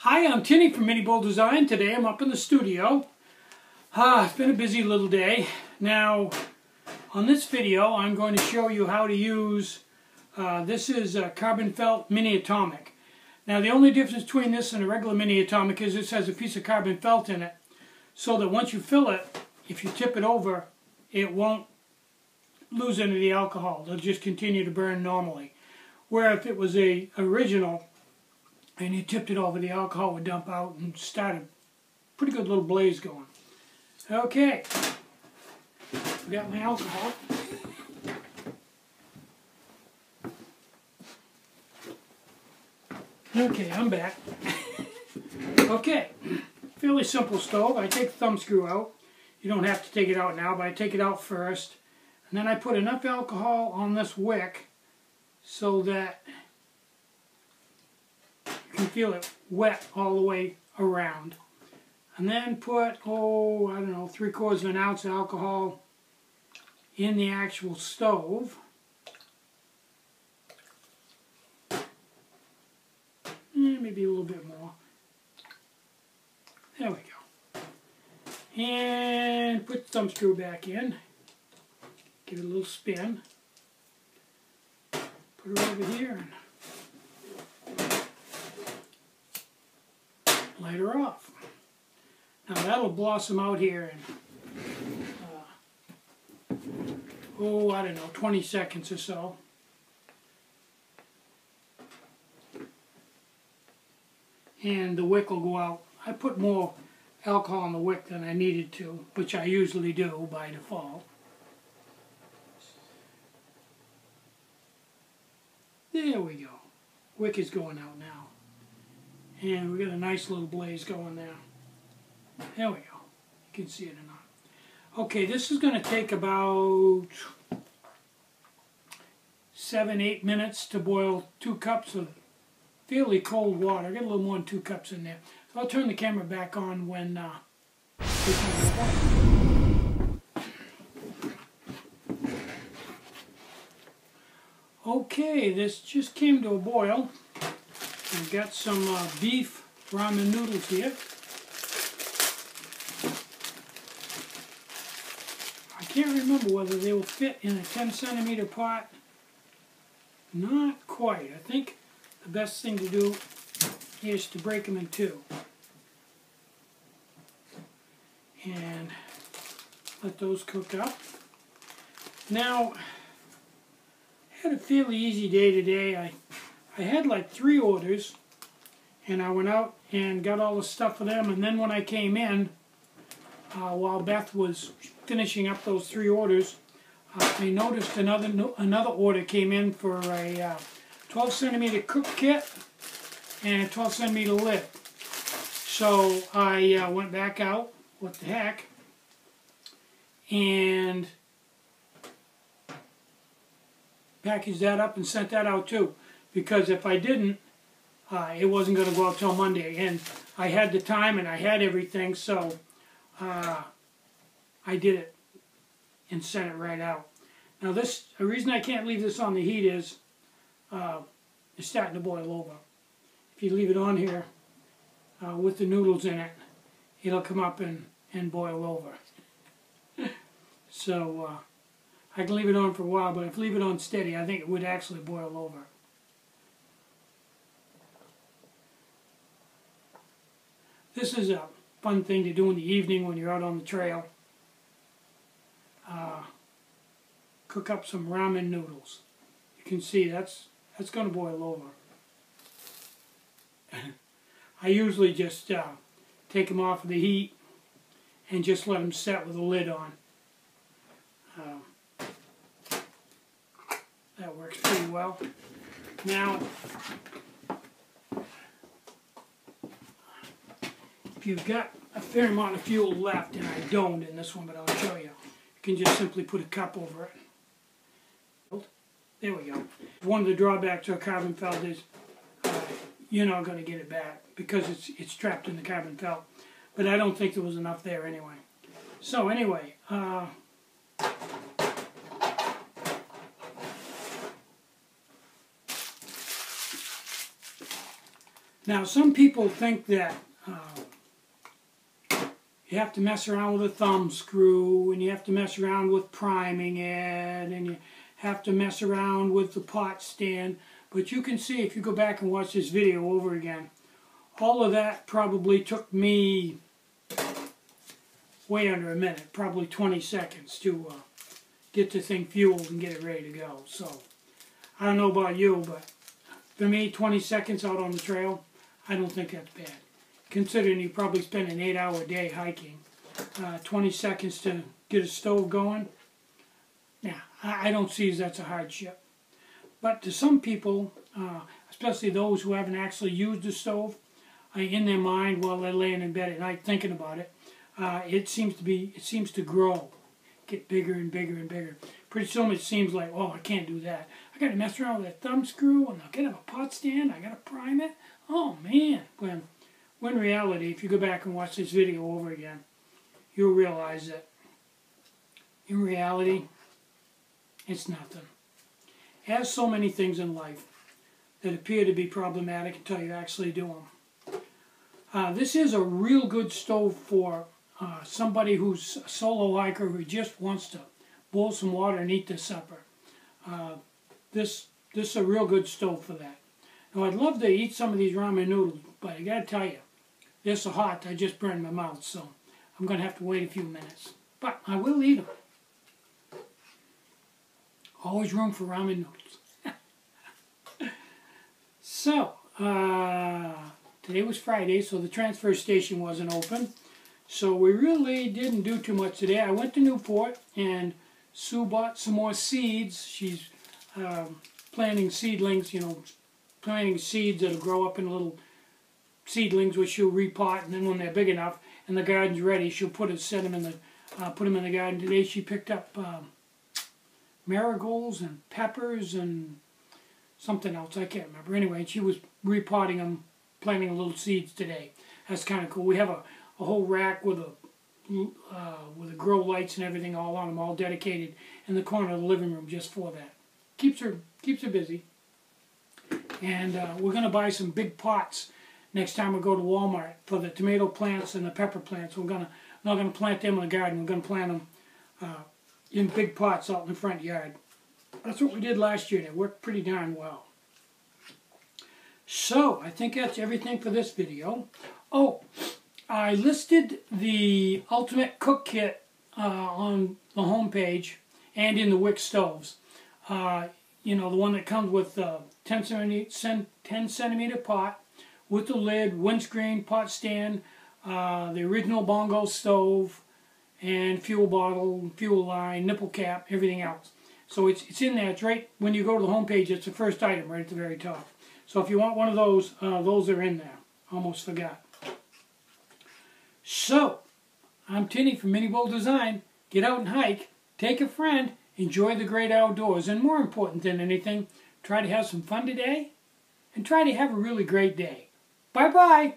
Hi, I'm Tinny from Mini Bowl Design. Today I'm up in the studio. It's been a busy little day. Now, on this video, I'm going to show you how to use, this is a carbon felt mini atomic. Now, the only difference between this and a regular mini atomic is this has a piece of carbon felt in it, so that once you fill it, if you tip it over, it won't lose any of the alcohol. It'll just continue to burn normally. Where if it was a original, and you tipped it over, the alcohol would dump out and start a pretty good little blaze going. Okay, we got my alcohol. Okay, I'm back. Okay, fairly simple stove. I take the thumb screw out. You don't have to take it out now, but I take it out first. And then I put enough alcohol on this wick so that you can feel it wet all the way around. And then put, I don't know, 3/4 of an ounce of alcohol in the actual stove. Maybe a little bit more. There we go. And put the thumb screw back in. Give it a little spin. Put it over here and light her off. Now that'll blossom out here in, I don't know, 20 seconds or so. And the wick will go out. I put more alcohol in the wick than I needed to, which I usually do by default. There we go. Wick is going out now. And we got a nice little blaze going there. There we go. You can see it or not. Okay, this is going to take about 7-8 minutes to boil 2 cups of fairly cold water. I got a little more than 2 cups in there. So I'll turn the camera back on when okay, this just came to a boil. I've got some beef ramen noodles here. I can't remember whether they will fit in a 10-centimeter pot. Not quite. I think the best thing to do is to break them in 2. And let those cook up. Now, I had a fairly easy day today. I had like 3 orders, and I went out and got all the stuff for them, and then when I came in, while Beth was finishing up those 3 orders, I noticed another order came in for a 12-centimeter cook kit and a 12-centimeter lid. So I went back out, what the heck, and packaged that up and sent that out too. Because if I didn't, it wasn't going to go out till Monday. And I had the time and I had everything, so I did it and sent it right out. Now the reason I can't leave this on the heat is it's starting to boil over. If you leave it on here with the noodles in it, it'll come up and boil over. So I can leave it on for a while, but if I leave it on steady, I think it would actually boil over. This is a fun thing to do in the evening when you're out on the trail. Cook up some ramen noodles. You can see that's going to boil over. I usually just take them off of the heat and just let them set with the lid on. That works pretty well. Now, if you've got a fair amount of fuel left, and I don't in this one, but I'll show you, you can just simply put a cup over it. There we go. One of the drawbacks to a carbon felt is you're not going to get it back because it's trapped in the carbon felt. But I don't think there was enough there anyway. So anyway, Now, some people think that you have to mess around with a thumb screw, and you have to mess around with priming it, and you have to mess around with the pot stand. But you can see, if you go back and watch this video over again, all of that probably took me way under a minute, probably 20 seconds to get the thing fueled and get it ready to go. So, I don't know about you, but for me, 20 seconds out on the trail, I don't think that's bad. Considering you probably spend an 8-hour day hiking, 20 seconds to get a stove going, yeah, I don't see as that's a hardship. But to some people, especially those who haven't actually used the stove, in their mind while they're laying in bed at night thinking about it, it seems to grow, get bigger and bigger and bigger. Pretty soon it seems like, oh, I can't do that. I got to mess around with that thumb screw, and I got to have a pot stand. I got to prime it. Oh man! When in reality, if you go back and watch this video over again, you'll realize that in reality, it's nothing. As so many things in life that appear to be problematic until you actually do them. This is a real good stove for somebody who's a solo hiker who just wants to boil some water and eat their supper. This is a real good stove for that. Now, I'd love to eat some of these ramen noodles, but I gotta tell you, they're so hot I just burned my mouth, so I'm gonna have to wait a few minutes. But I will eat them. Always room for ramen noodles. So, today was Friday, so the transfer station wasn't open. So we really didn't do too much today. I went to Newport, and Sue bought some more seeds. She's planting seedlings, planting seeds that'll grow up in little seedlings, which she'll repot, and then when they're big enough and the garden's ready, she'll put them in the garden. Today she picked up marigolds and peppers and something else, I can't remember. Anyway, she was repotting them, planting little seeds today. That's kind of cool. We have a whole rack with the grow lights and everything all on them, all dedicated in the corner of the living room just for that. Keeps her busy. And we're going to buy some big pots next time we go to Walmart for the tomato plants and the pepper plants. We're not going to plant them in the garden. We're going to plant them in big pots out in the front yard. That's what we did last year, and it worked pretty darn well. So, I think that's everything for this video. Oh, I listed the Ultimate Cook Kit on the homepage and in the wick stoves. The one that comes with the 10 centimeter pot with the lid, windscreen, pot stand, the original bongo stove, and fuel bottle, fuel line, nipple cap, everything else. So it's in there. It's right when you go to the homepage. It's the first item right at the very top. So if you want one of those are in there. Almost forgot. So, I'm Tinny from Mini Bowl Design. Get out and hike, take a friend, enjoy the great outdoors, and more important than anything, try to have some fun today, and try to have a really great day. Bye-bye!